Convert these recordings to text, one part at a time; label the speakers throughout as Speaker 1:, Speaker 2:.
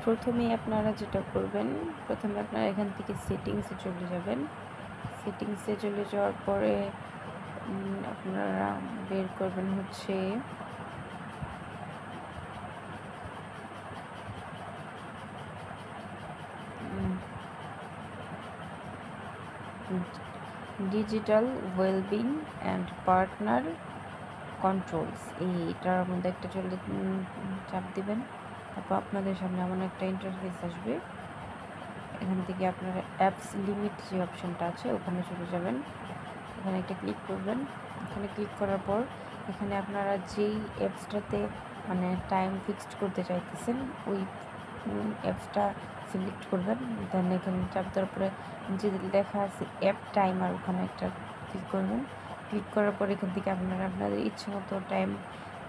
Speaker 1: প্রথমেই আপনারা যেটা করবেন, প্রথমে আপনারা এখান থেকে সেটিংসে চলে যাবেন। সেটিংসে চলে যাওয়ার পরে আপনারা বের করবেন হচ্ছে digital wellbeing and partner controls, এইটার মধ্যে একটা চলে চাপ দিবেন। তারপর আপনাদের সামনে এমন একটা ইন্টারফেস আসবে। এখান থেকে আপনারা অ্যাপস লিমিট যে অপশানটা আছে ওখানে চলে যাবেন। এখানে একটা ক্লিক করবেন। এখানে ক্লিক করার পর এখানে আপনারা যেই অ্যাপসটাতে মানে টাইম ফিক্সড করতে চাইতেছেন ওই অ্যাপসটা সিলেক্ট করবেন। দেন এখানে চাপ দেওয়ার পরে যে লেখা আছে অ্যাপ টাইমার, ওখানে একটা ক্লিক করবেন। ক্লিক করার পর এখান থেকে আপনারা আপনাদের ইচ্ছে মতো টাইম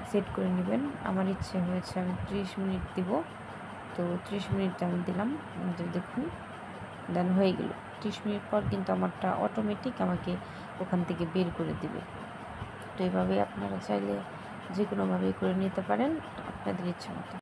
Speaker 1: সেট করে নেবেন। আমার ইচ্ছে হয়েছে আমি 30 মিনিট দিব, তো 30 মিনিট আমি দিলাম। দেখুন দেন হয়ে গেল। 30 মিনিট পর কিন্তু আমারটা অটোমেটিক আমাকে ওখান থেকে বের করে দিবে। তো এইভাবে আপনারা চাইলে যে কোনোভাবেই করে নিতে পারেন আপনাদের ইচ্ছা মতো।